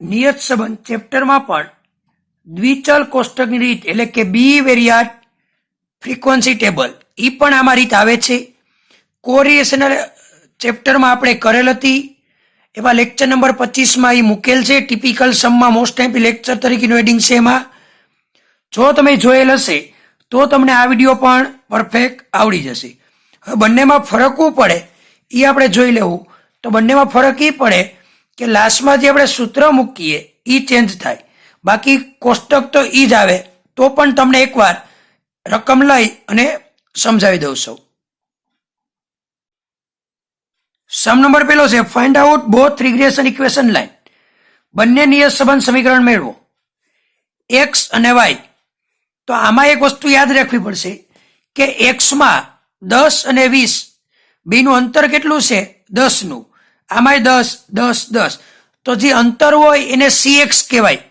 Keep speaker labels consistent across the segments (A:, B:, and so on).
A: નિયત સંબંધ ચેપ્ટરમાં પણ દ્વિચલ કોષ્ટકની રીત એટલે કે બીવેરિયાટ ફ્રીક્વન્સી ટેબલ એ પણ આમાં રીત આવે છે. કોરિલેશન ચેપ્ટરમાં આપણે કરેલ હતી, એમાં લેક્ચર નંબર 25માં એ મૂકેલ છે. ટિપિકલ સમમાં મોસ્ટ ટાઈમ લેક્ચર તરીકેનું એડિંગ છે. એમાં જો તમે જોયેલ હશે તો તમને આ વિડીયો પણ પરફેક્ટ આવડી જશે. હવે બંનેમાં ફરક શું પડે એ આપણે જોઈ લેવું. તો બંનેમાં ફરક એ પડે કે લાસ્ટમાં જે આપણે સૂત્ર મૂકીએ એ ચેન્જ થાય, બાકી કોષ્ટક તો એ જ આવે. તો પણ તમને એકવાર રકમ લઈ અને સમજાવી દઉં છું. સમ નંબર પેલો છે find out both regression equation line. બંને નિયત સંબંધ સમીકરણ મેળવો એક્સ અને વાય. તો આમાં એક વસ્તુ યાદ રાખવી પડશે કે એક્સમાં 10 અને 20 બેનું અંતર કેટલું છે? 10નું. આમાંય 10, 10, 10. તો જે અંતર હોય એને CX કહેવાય.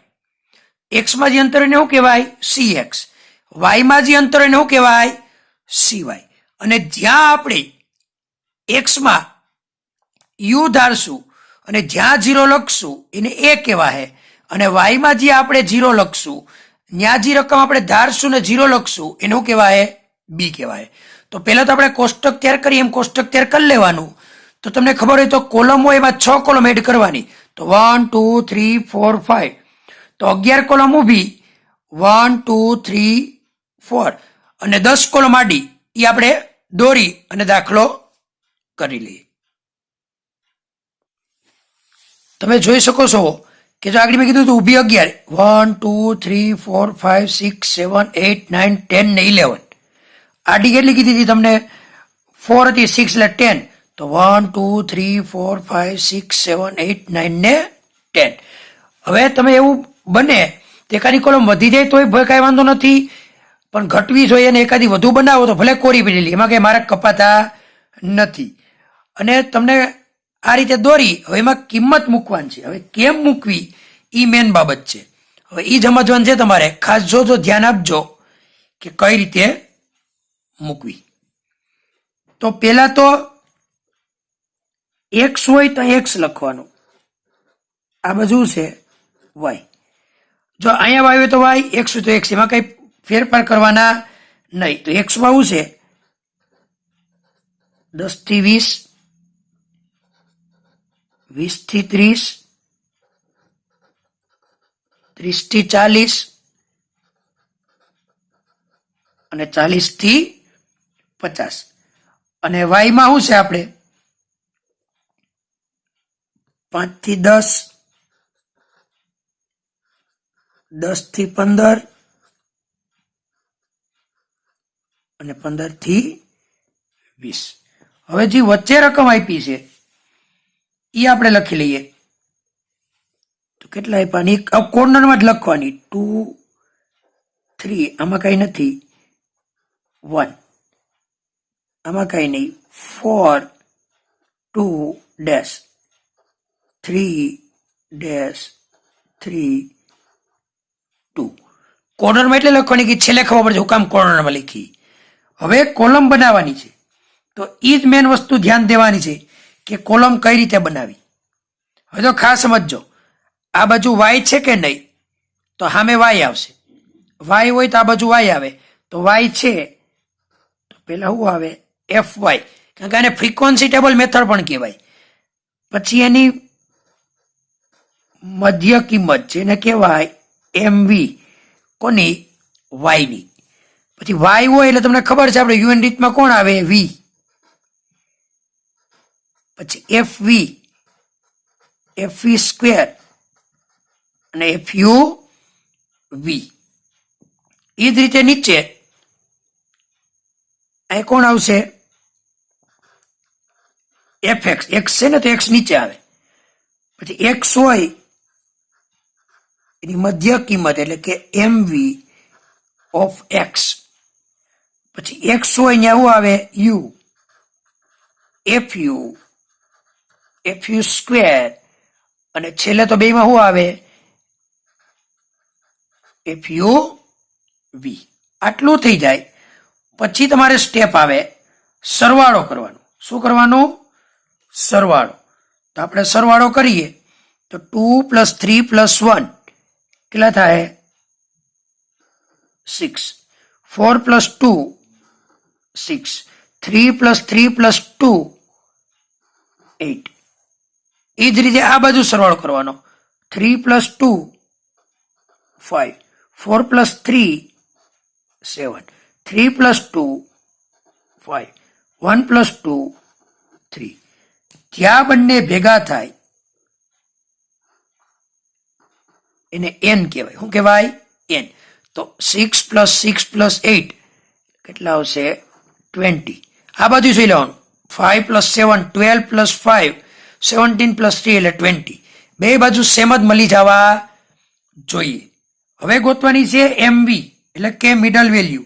A: એક્સમાં જે અંતર એને શું કહેવાય? CX. વાયમાં જે અંતર એને શું કહેવાય? CY. અને જ્યાં આપણે એક્સમાં યુ ધારશું અને જ્યાં 0 લખશું એને એ કહેવાય, અને વાયમાં જે આપણે 0 લખશું ત્યાં જે રકમ આપણે ધારશું ને 0 લખશું એનું કહેવાય બી કહેવાય. તો પહેલા તો આપણે કોષ્ટક તૈયાર કરીએ એમ કોષ્ટક તૈયાર કરી લેવાનું. તો તમને ખબર હોય તો કોલમ હોય એમાં 6 કોલમ એડ કરવાની. તો 1 2 3 4 5. તો 11 કોલમ ઊભી 1 2 3 4 અને 10 કોલમ આડી એ આપણે દોરી અને દાખલો કરી લઈએ. તમે જોઈ શકો છો કે જો આગળ મેં કીધું હતું ઊભી 11, 1 2 3 4 5 6 7 8 9 10 ને 11. આડી કેટલી કીધી હતી તમને? 4 હતી, 6 એટલે 10. તો 1 2 3 4 5 6 7 8 9 ને 10. હવે તમે એવું બને તો એકાદી કોલમ વધી જાય તોય કાંઈ વાંધો નથી, પણ ઘટવી જોઈએ અને એકાદી વધુ બનાવો તો ભલે કોરી પડેલી, એમાં કંઈ માર્ક કપાતા નથી. અને તમને આ રીતે દોરી હવે એમાં કિંમત મૂકવાની છે. હવે કેમ મૂકવી એ મેન બાબત છે. હવે એ સમજવાનું છે તમારે. ખાસ જો ધ્યાન આપજો કે કઈ રીતે મૂકવી. તો પેલા તો એક્સ હોય તો એક્સ લખવાનું, આ બાજુ છે વાય. જો અહીંયા વાય હોય તો વાય, એક્સ હોય તો એક્સ, એમાં કઈ ફેરફાર કરવાના નહીં. તો એક્સમાં શું છે? 10 થી 20, 20 થી 30, 30 થી 40 અને 40 થી 50. અને વાયમાં શું છે? આપણે 5 થી 10, 10 થી 15 અને 15 થી 20. હવે જે વચ્ચે રકમ આપી છે એ આપણે લખી લઈએ. તો કેટલા આપ્યા? કોર્નરમાં જ લખવાની. 2 3, આમાં કઈ નથી. 1, આમાં કઈ નહીં. 4 2 ડેશ 3 ડેશ 3 2. કોર્નરમાં એટલે લખવાની કે છેલ્લે ખબર પડશે હું કામ કોર્નરમાં લખી. હવે કોલમ બનાવવાની છે તો એ જ મેન વસ્તુ ધ્યાન દેવાની છે કે કોલમ કઈ રીતે બનાવી. હવે તો ખાસ સમજજો, આ બાજુ વાય છે કે નહીં? તો સામે વાય આવશે. વાય હોય તો આ બાજુ વાય આવે. તો વાય છે તો પેલા શું આવે? F Y. કારણ કે આને ફ્રીક્વન્સી ટેબલ મેથડ પણ કહેવાય. પછી એની મધ્ય કિંમત જેને કહેવાય MV. કોની? વાયની. પછી વાય હોય એટલે તમને ખબર છે આપણે યુએન રીતમાં કોણ આવે? વી. પછી FV, FV સ્ક્વેર અને FUV. એ જ રીતે નીચે અહીં કોણ આવશે? FX. X છે ને તો X નીચે આવે. પછી X હોય એની મધ્ય કિંમત એટલે કે MV ઓફ X. પછી X હોય ત્યાં શું આવે? U. FU, FU સ્ક્વેર અને છેલ્લે તો બેમાં શું આવે? FUV. આટલું થઈ જાય પછી તમારે સ્ટેપ આવે સરવાળો કરવાનો. શું કરવાનું? સરવાળો. તો આપણે સરવાળો કરીએ તો 2 + 3 + 1 કેટલા થાય? 6. 4 + 2 6. 3 + 3 + 2 8. એ જ રીતે આ બાજુ સરવાળો કરવાનો. 3 + 2 5. 4 + 3 7. 3 + 2 5. 1 + 2 3. ત્યાં બંને ભેગા થાય એને n કહેવાય. શું કહેવાય? n. તો 6 + 6 + 8 કેટલા આવશે? 20. આ બાજુ જોઈ લેવાનું. 5 + 7 12 + 5 17 + 3 એટલે 20. બે બાજુ સેમ જ મળી જવા જોઈએ. હવે ગોતવાની છે MV એટલે કે મિડલ વેલ્યુ.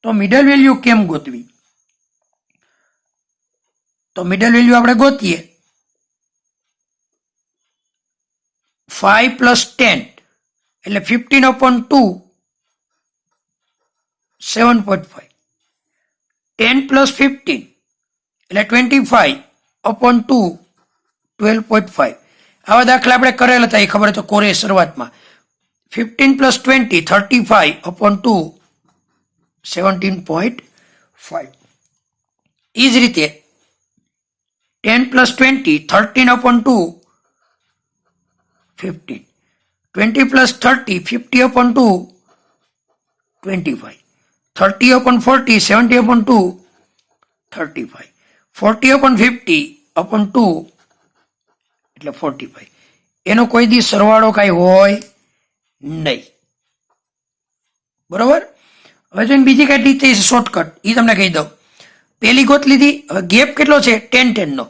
A: તો મિડલ વેલ્યુ કેમ ગોતવી? તો મિડલ વેલ્યુ આપણે ગોતીએ 5 + 10 એટલે 15/2 7.5. 10 + 15 એટલે 25/2 12.5. આવા દાખલા આપણે કરેલા હતા, એ ખબર તો કોરે શરૂઆતમાં. 15 + 20 35/2 17.5. એ જ રીતે 10 + 20 13/2 15. 20 + 30 50/2 25. 30/40 70/2 35. 40/50/2 એટલે 45. એનો કોઈ દી સરવાળો કઈ હોય નહીં. બરોબર. હવે જો બીજી કઈ રીત છે શોર્ટકટ, એ તમને કહી દઉં. પેલી ગોત લીધી. હવે ગેપ કેટલો છે? 10 નો.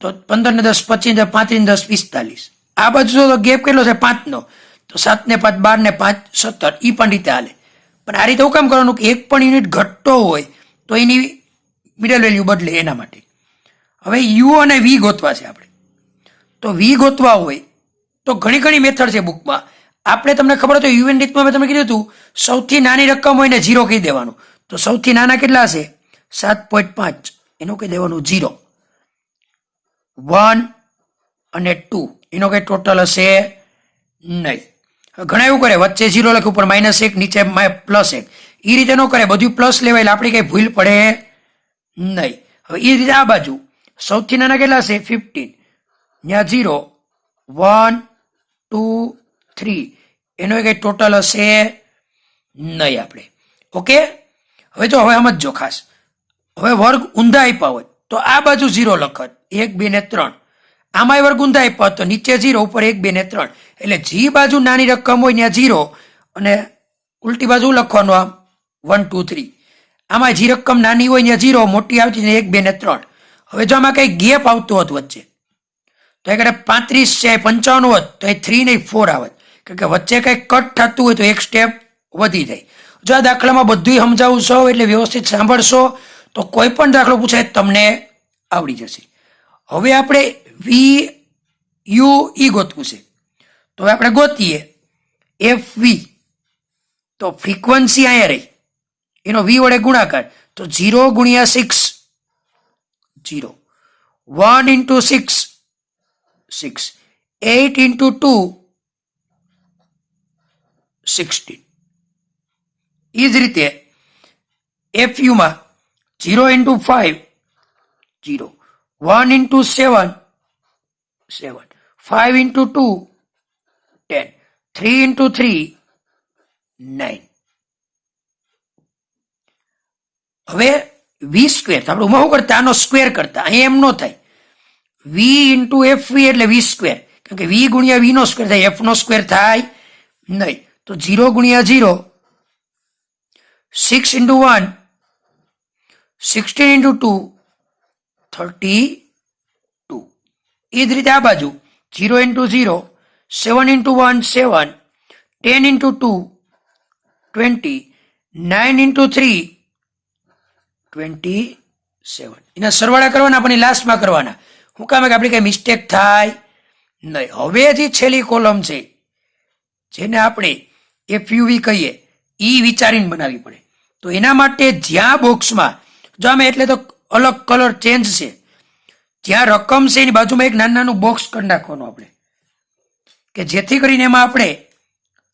A: તો 15 ને 10 25 35 10 45. આ બાજુ તો ગેપ કેટલો છે? 5 નો. તો 7 ને 5 12 ને 5 17. એ પણ રીતે હાલે. પણ આ રીતે હું કામ કરવાનું કે એક પણ યુનિટ ઘટતો હોય તો એની મિડલ વેલ્યુ બદલે, એના માટે. હવે યુ અને વી ગોતવા છે આપણે. તો વી ગોતવા હોય તો ઘણી મેથડ છે બુકમાં. આપણે તમને ખબર હોય તો યુએન રીતમાં મેં તમને કીધું હતું, સૌથી નાની રકમ હોય ને 0 કહી દેવાનું. તો સૌથી નાના કેટલા હશે? 7.5. એનું કહી દેવાનું 0. 1 અને 2 એનો કઈ ટોટલ હશે નહીં. ઘણા એવું કરે, વચ્ચે 0 લખે, ઉપર -1 નીચે +1. એ રીતે ન કરે, બધું પ્લસ લેવાય એટલે આપણી કઈ ભૂલ પડે નહીં. હવે એ રીતે આ બાજુ સૌથી નાના કેટલા છે? 15. ત્યાં 0 1 2 3 એનો કઈ ટોટલ હશે નહીં આપણે. ઓકે. હવે જો હવે સમજો ખાસ. હવે વર્ગ ઊંધા આપ્યા હોય તો આ બાજુ 0 લખત 1 2 ને 3. આમાંય વર્ગ ઊંધા આપ્યા તો નીચે 0 ઉપર 1 2 ને 3. એટલે જે બાજુ નાની રકમ હોય ત્યાં 0 અને ઉલટી બાજુ લખવાનું આમ 1 2 3. આમાં જે રકમ નાની હોય ત્યાં 0, મોટી આવતી 1 2 ને 3. હવે જો આમાં કઈ ગેપ આવતો હોત વચ્ચે, તો એ 35 છે 55 હોત તો એ 3 નહીં 4 આવત. કારણ કે વચ્ચે કઈ કટ થતું હોય તો એક સ્ટેપ વધી જાય. જો આ દાખલામાં બધું સમજાવું છો એટલે વ્યવસ્થિત સાંભળશો તો કોઈ પણ દાખલો પૂછાય તમને આવડી જશે. હવે આપણે વી યુ ઈ ગોતવું છે. તો હવે આપણે ગોતીએ FV. તો ફ્રીક્વન્સી અહીંયા રહી, એનો V વડે ગુણાકાર. તો 0 × 6 0. 1 × 6 6. 8 × 2 16. એ જ રીતે FU માં 0 × 5 0. 1 × 7 7. 5 × 2 10. 3 × 3 9. હવે V² આપણે ઉમાં શું કરતા? આનો સ્ક્વેર કરતા. અહીં એમ ન થાય. V × FV એટલે V². કારણ કે V × V નો સ્ક્વેર થાય, F નો સ્ક્વેર થાય નહીં. તો 0 × 0 6 × 1 16 × 2 32. એ જ રીતે આ બાજુ 0 × 0 7 × 1 7 10 × 2 20 9 × 3 27. એના સરવાળા કરવાના પણ લાસ્ટમાં કરવાના. શું કામ કે આપણી કઈ મિસ્ટેક થાય નહીં. હવે જે છેલ્લી કોલમ છે જેને આપણે FUV કહીએ, એ વિચારીને બનાવવી પડે. તો એના માટે જ્યાં બોક્સમાં જો આમે એટલે તો અલગ કલર ચેન્જ છે, જ્યાં રકમ છે એની બાજુમાં એક નાનું બોક્સ કરી નાખવાનું આપણે. કે જેથી કરીને એમાં આપણે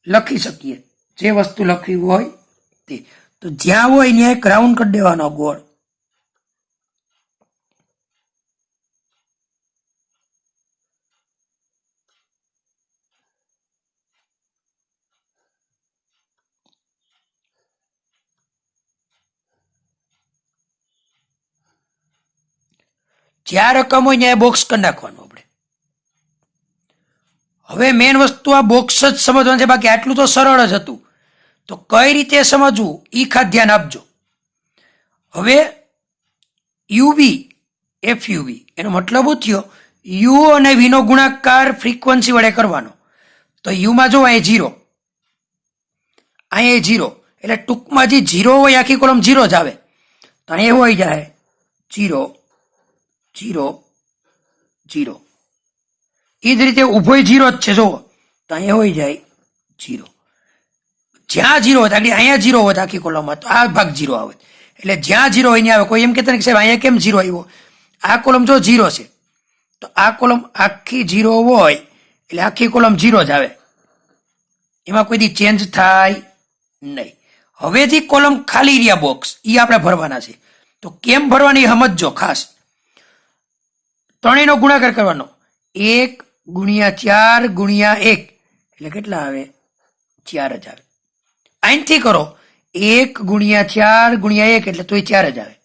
A: લખી શકીએ જે વસ્તુ લખવી હોય તે. તો જ્યાં હોય ત્યાં એક રાઉન્ડ કરી દેવાનો ગોળ. જ્યાં રકમ હોય ત્યાં બોક્સ કરી નાખવાનું આપણે. હવે મેન વસ્તુ આ બોક્સ જ સમજવાનું છે, બાકી આટલું તો સરળ જ હતું. તો કઈ રીતે સમજવું એ ખાસ ધ્યાન આપજો. હવે યુવી એફયુવી એનો મતલબ શું થયો? યુ અને વી નો ગુણાકાર ફ્રીક્વન્સી વડે કરવાનો. તો યુમાં જો અહીંયા 0, અહીંયા 0, એટલે ટૂંકમાં જે 0 હોય આખી કોલમ 0 જ આવે. તો અહીંયા એવું આવી જાય 0 0 0. એ જ રીતે ઉભોય 0 જ છે જુઓ, તો અહીંયા હોય જાય 0. જ્યાં 0 હોત અહીંયા 0 હોત આખી કોલમમાં તો આ ભાગ 0 આવે. એટલે જ્યાં 0 હોય ત્યાં આવે. કોઈ એમ કહેતા ને કે સાહેબ અહીંયા કેમ 0 આવ્યો? આ કોલમ જો 0 છે તો આ કોલમ આખી 0 હોય એટલે આખી કોલમ 0 જ આવે, એમાં કોઈ દી ચેન્જ થાય નહીં. હવે જે કોલમ ખાલી રહ્યા બોક્સ એ આપણે ભરવાના છે. તો કેમ ભરવાની સમજજો ખાસ. ત્રણેયનો ગુણાકાર કરવાનો. 1 × 4 × 1 એટલે કેટલા આવે? 4 જ આવે. અહીંથી કરો 1 × 4 × 1 એટલે તોય 4 જ આવે.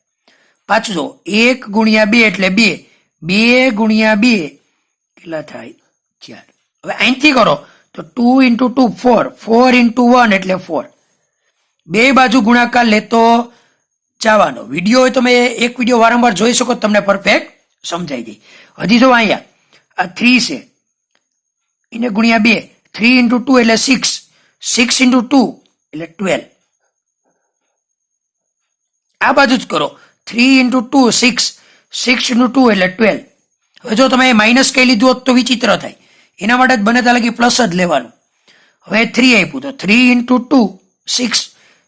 A: પાછું જો 1 × 2 એટલે 2, 2 × 2 કેટલા થાય? 4. હવે અહીંથી કરો તો 2 × 2 4, 4 × 1 એટલે 4. બે બાજુ ગુણાકાર લેતો જવાનો. વિડીયો હોય તમે એક વિડીયો વારંવાર જોઈ શકો, તમને પરફેક્ટ સમજાઈ જાય. હજી જો અહીંયા આ 3 છે એને ગુણ્યા 2, 3 × 2 એટલે 6, 6 × 2 એટલે 12. આ બાજુ જ કરો 3 × 2 6, 6 × 2 એટલે 12. હવે જો તમે માઇનસ કહી લીધું હોત તો વિચિત્ર થાય, એના માટે જ બને ત્યાં લગી પ્લસ જ લેવાનું. હવે 3 આપ્યું તો 3 × 2 6,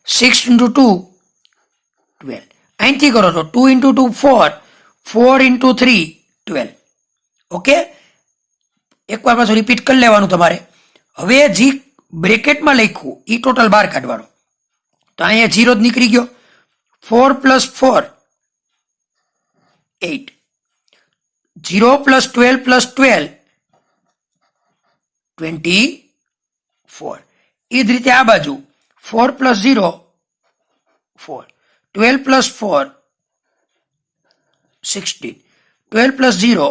A: 6 × 2 12. અહીંથી કરો તો 2 × 2 4, 4 × 3 12. ઓકે, એકવાર પાછું રિપીટ કરી લેવાનું તમારે. હવે જે બ્રેકેટમાં લખ્યું એ ટોટલ બહાર કાઢવાનું. તો અહીંયા 0 જ નીકળી ગયો. 4 + 4 8, 0 + 12 + 12 24. એ જ રીતે આ બાજુ 4 + 0 4, 12 + 4 16, 12 + 0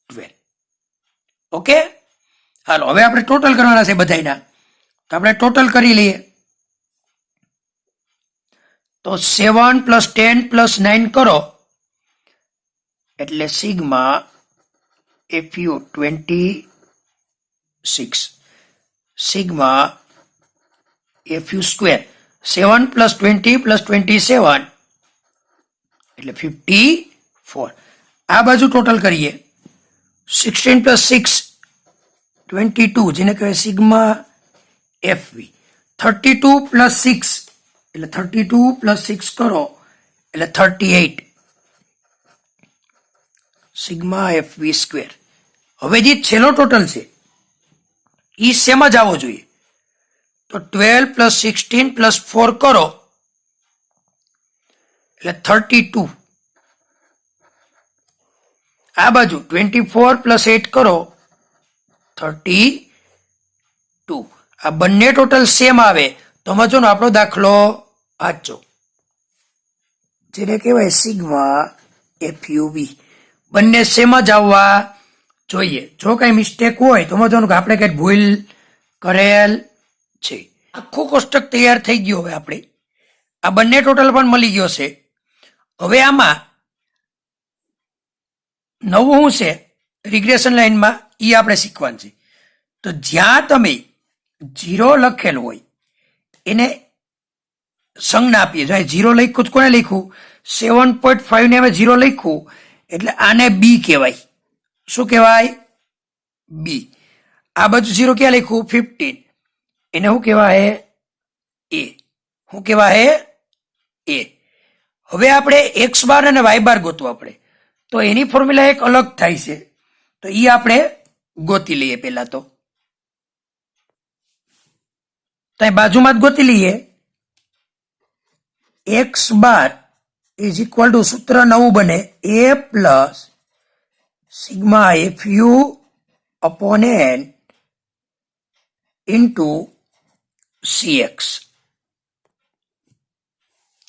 A: 12. ઓકે, હાલો હવે આપણે ટોટલ કરવાના છે બધાયના. તો આપણે ટોટલ કરી લઈએ. તો 7 + 10 + 9 કરો એટલે sigma FU 26, sigma FU square 7 + 20 + 27 એટલે 54. આ બાજુ ટોટલ કરીએ 16 + 6 22 જેને કહેવાય સિગ્મા FV. 32 + 6 એટલે 32 + 6 કરો એટલે 38 સિગ્મા FV સ્ક્વેર. હવે જે છેલ્લો ટોટલ છે એ સેમ જ આવવો જોઈએ. તો 12 + 16 + 4 કરો એટલે 32. આ બાજુ 24 + 8 કરો 32. આ બંને ટોટલ સેમ આવે તો સમજો ને આપણો દાખલો સાચો, જેને કહેવાય સિગ્મા FUV. બંને સેમ જ આવવા જોઈએ. જો કઈ મિસ્ટેક હોય તો સમજવાનું કે આપણે કઈ ભૂલ કરેલ છે. આખું કોષ્ટક તૈયાર થઈ ગયું. હવે આપણે આ બંને ટોટલ પણ મળી ગયો છે. હવે આમાં નવું શું છે રિગ્રેશન લાઈનમાં એ આપણે શીખવાનું છે. તો જ્યાં તમે 0 લખેલ હોય એને સંજ્ઞા આપીએ. જો 0 લખ્યું તો કોને લખ્યું? 7.5 ને અમે 0 લખ્યું એટલે આને બી કહેવાય. શું કહેવાય? બી. આ બાજુ 0 ક્યાં લખ્યું? 15 એને શું કહેવાય? એ. શું કહેવાય? એ. હવે આપણે x બાર અને y બાર ગોતવા પડે તો એની ફોર્મ્યુલા એક અલગ થાય છે. તો એ આપણે ગોતી લઈએ પહેલા તો ત્યાં બાજુમાં જ ગોતી લઈએ. X bar is equal to સૂત્ર નવું બને એ plus sigma F U upon N into CX.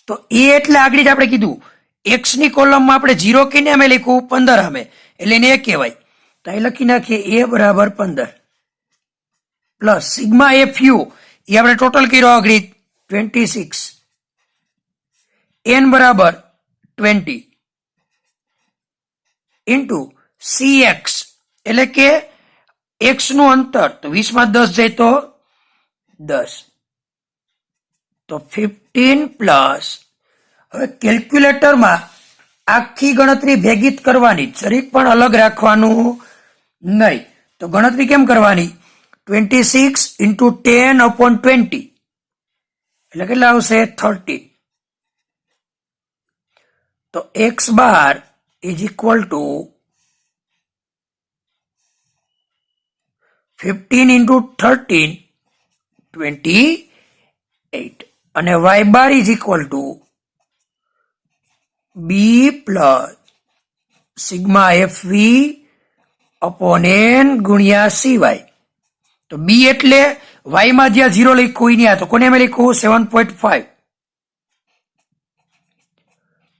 A: તો એ એટલે આગળ જ આપણે કીધું એક્સ ની કોલમમાં આપણે 0 કહીને અમે લખ્યું 15 અમે એટલે એને એ કહેવાય. તો અહીં લખી નાખીએ એ બરાબર 15 પ્લસ સિગ્મા એફ યુ એ આપણે ટોટલ કર્યો આગળ 26 એન બરાબર 20 ઇન્ટુ CX એટલે કે એક્સ નું અંતર તો 20 માં 10 જાય તો 10 તો 15 પ્લસ. હવે કેલ્ક્યુલેટરમાં આખી ગણતરી ભેગી જ કરવાની, જરીક પણ અલગ રાખવાનું નહીં. તો ગણતરી કેમ કરવાની? 26 ઇન્ટુ 10 અપોન 20 એટલે કેટલા આવશે? 30. તો X bar is equal to 15 into 13 28 અને Y bar is equal to B plus sigma F V upon N ગુણ્યા CY. તો બી એટલે વાય માં જ્યાં 0 લખ્યું નહીં, તો કોને અમે લખ્યું 7.5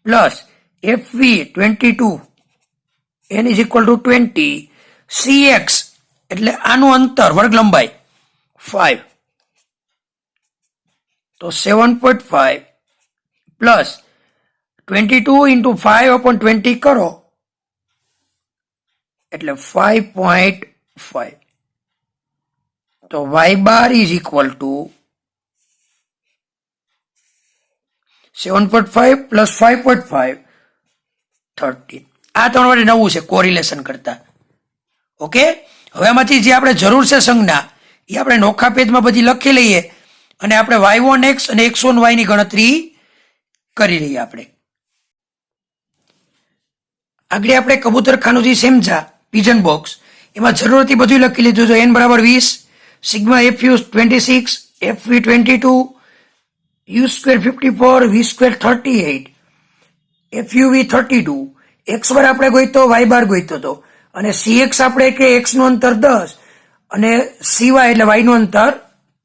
A: plus F V 22 N is equal to 20 CX એટલે આનું અંતર વર્ગ લંબાઈ 5 તો 7.5 પ્લસ 22 ઇન્ટુ 5 અપોન 20 કરો એટલે 5.5. તો Y bar is equal to 7.5 plus 5.5 13. આ ત્રણ વડે નવું છે કોરિલેશન કરતા. ઓકે, હવે આમાંથી જે આપણે જરૂર છે સંજ્ઞા એ આપણે નોખા પેજમાં બધી લખી લઈએ અને આપણે y1x અને x1y ની ગણતરી કરી લઈએ. આપણે આગળ આપણે કબૂતરખાનું જે સમજા પિજન બોક્સ એમાં જરૂર હતી બધું લખી લીધું. તો n બરાબર 20 sigma F U 26 F V 22 U square 54 V square 38 F U V 32 X bar આપણે ગોઈતો વાય બાર ગોઈતો હતો અને CX આપણે કે એક્સ નું અંતર 10 અને CY એટલે વાય નું અંતર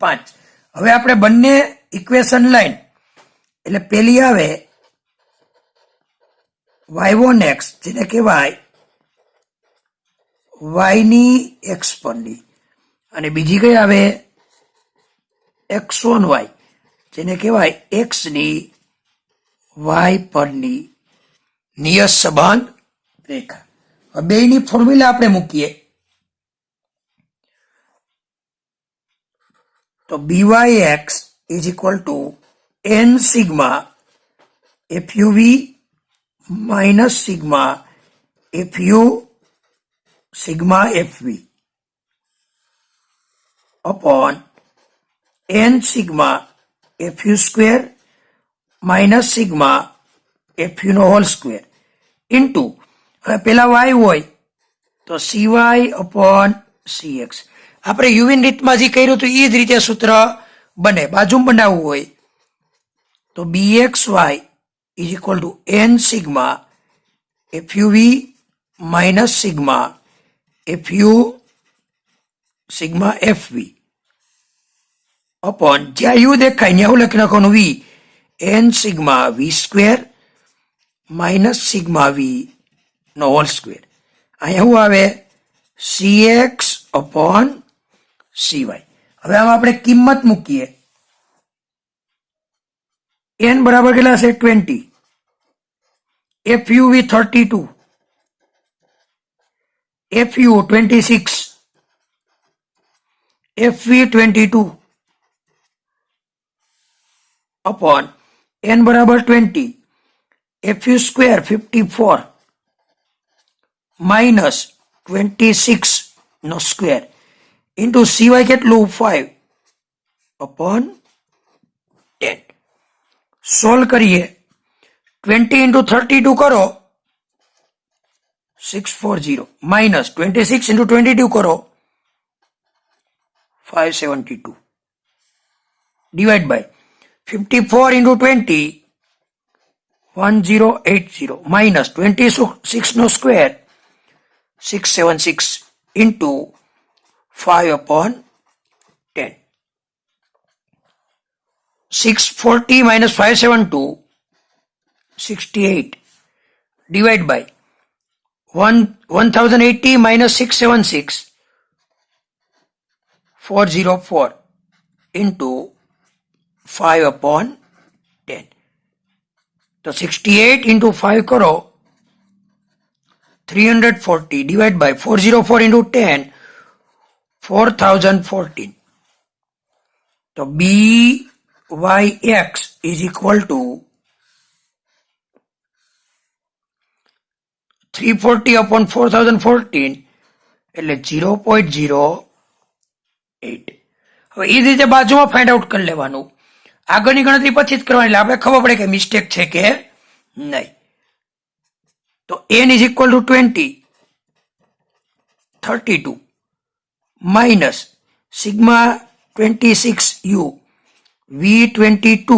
A: 5. હવે આપણે બંને ઇક્વેશન લાઈન એટલે પેલી આવે y1x જેને કહેવાય y ની x પરની અને બીજી કઈ આવે x1y જેને કહેવાય x ની y પરની નિયત સંબંધ રેખા. હવે બેયની ફોર્મ્યુલા આપણે મૂકીએ તો byx is equal to n sigma F U V minus sigma F U sigma F V upon n sigma F U square minus sigma F U નો હોલ સ્ક્વેર ઇન્ટુ હવે પેલા y હોય તો CY અપોન CX. આપણે યુવિન રીતમાં જે કર્યું હતું એ જ રીતે સૂત્ર બને. બાજુ બનાવવું હોય તો BXY is equal to n sigma F U V minus sigma F U sigma F V upon જ્યાં યુ દેખાય ત્યાં હું લખી નાખવાનું V n sigma V square minus sigma V નો હોલ સ્ક્વેર. અહીંયા શું આવે CX અપોન CY. હવે આમાં આપણે કિંમત મૂકીએ. n બરાબર કેટલા છે 20 FU વી 32 FU 26 FV 22 upon n બરાબર 20 FU square 54 minus 26 નો સ્ક્વેર ઇન્ટુ CY કેટલું 5 upon 10. સોલ્વ કરીએ 20 into 32 કરો 640 minus 26 into 22 करो 572 divide by 54 into 20 1080 minus 26 no square 676 into 5 upon 10. 640 minus 572 68 divide by 1080 minus 676 404 into 5 upon 10. तो 68 into 5 करो 340 divide by 404 into 10 4014. तो BYX is equal to 340 upon 4014 એટલે 0.08. હવે એ રીતે બાજુમાં ફાઇન્ડ આઉટ કરી લેવાનું. આગળની ગણતરી પછી જ કરવાની એટલે આપણે ખબર પડે કે મિસ્ટેક છે કે નહીં. તો n is equal to 20 32 minus sigma 26u v22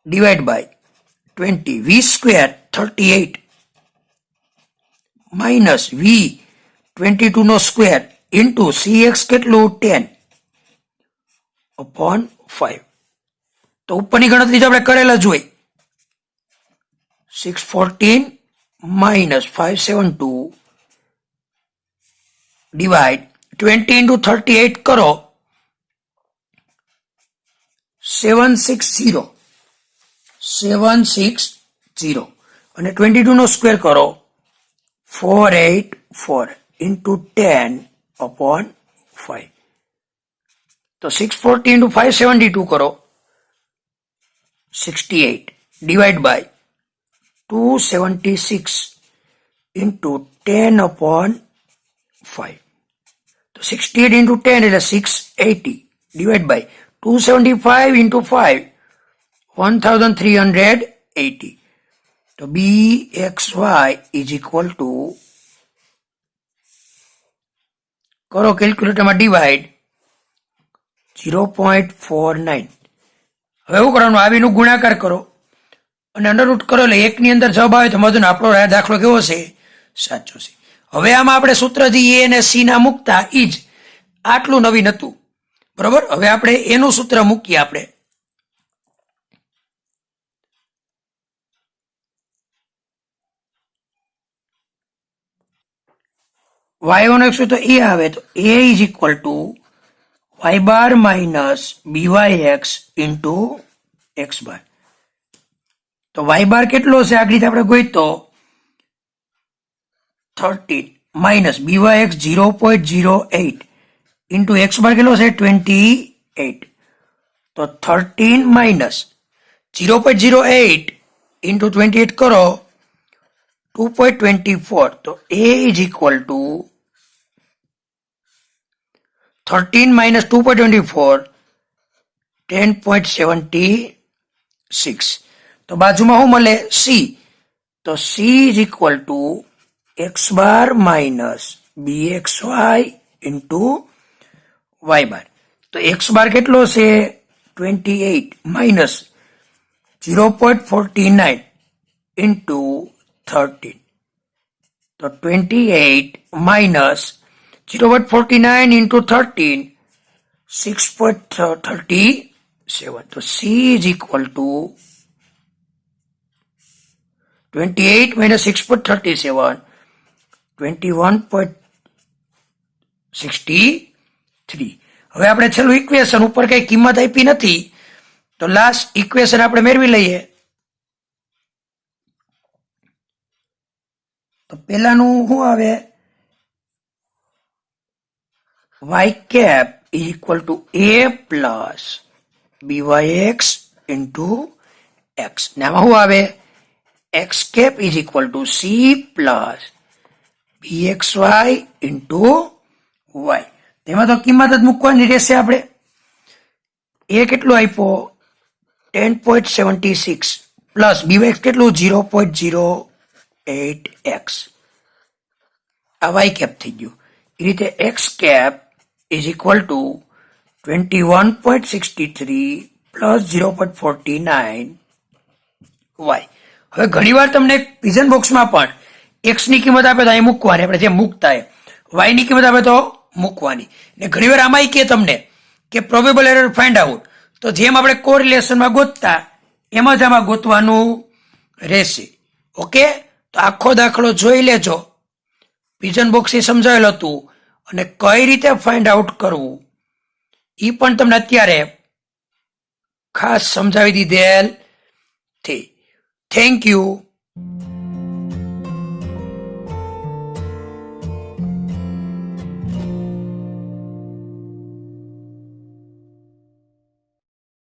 A: divide by 20 v square 38 minus v22 no square into cx કેટલું 10 upon 5. તો ઉપરની ગણતરી જો આપણે કરેલા જ હોય 614 minus 572 divide 20 into 38 કરો 760 અને 22 નો સ્ક્વેર કરો 484 into 10 upon 5. તો 640 into 572 કરો 68 divide by 276 into 10 upon 5. તો 68 into 10 એટલે 680 divide by 275 into 5 1380. તો BXY is equal to કરો કેલ્ક્યુલેટરમાં ડિવાઈડ 0.49. હવે એવું કરવાનું આવીનું ગુણાકાર કરો અને અંડરરૂટ કરો એટલે એકની અંદર જવાબ આવે તો મધુનો આપણો દાખલો કેવો છે સાચો છે. હવે આમાં આપણે સૂત્ર જે એ અને સી ના મૂકતા ઈ જ આટલું નવીન હતું બરોબર. હવે આપણે એનું સૂત્ર મૂકીએ. આપણે y1 x તો એ આવે તો a is equal to y bar minus byx into x bar. તો y bar કેટલો છે આગળ આપણે ગોઈતો 13 minus byx 0.08 into x bar કેટલો છે 28. તો 13 minus 0.08 into 28 કરો 2.24. તો a is equal to 13 minus 2.24 10.76. તો બાજુમાં શું મળે c. તો c is equal to x bar minus bxy into y bar. તો x bar કેટલો છે 28 minus 0.49 into 13. તો 28 minus 0.49 into 13 6.37. તો c is equal to 28 minus 6.37 21.63. હવે આપણે છેલ્લું ઇક્વેશન ઉપર કઈ કિંમત આપી નથી તો લાસ્ટ ઇક્વેશન આપણે મેળવી લઈએ. તો પેલાનું શું આવે y cap is equal to a plus byx into x. ને આમાં શું આવે x cap is equal to c plus bxy into y. તેમાં તો કિંમત જ મૂકવાની રહેશે. આપણે a કેટલું આપ્યો 10.76 પ્લસ byx કેટલું 0.08 8x. આ y કેપ થઈ ગયું. એ રીતે x cap is equal to 21.63 plus 0.49 y. હવે ઘણીવાર તમને વિઝન બોક્સમાં પણ x ની કિંમત આપે તો અહીં મૂકવાની, આપણે જેમ મૂકતા y ની કિંમત આપે તો મૂકવાની. ને ઘણીવાર આમાં કે તમને કે પ્રોબેબલ એરર ફાઇન્ડ આઉટ, તો જેમ આપણે કોરિલેશનમાં ગોતતા એમ જ આમાં ગોતવાનું રહેશે. ઓકે, તો આખો દાખલો જોઈ લેજો. વિઝન બોક્સ એ સમજાવેલું હતું અને કઈ રીતે ફાઇન્ડ આઉટ કરવું એ પણ તમને અત્યારે ખાસ સમજાવી દીધેલ. Thank you.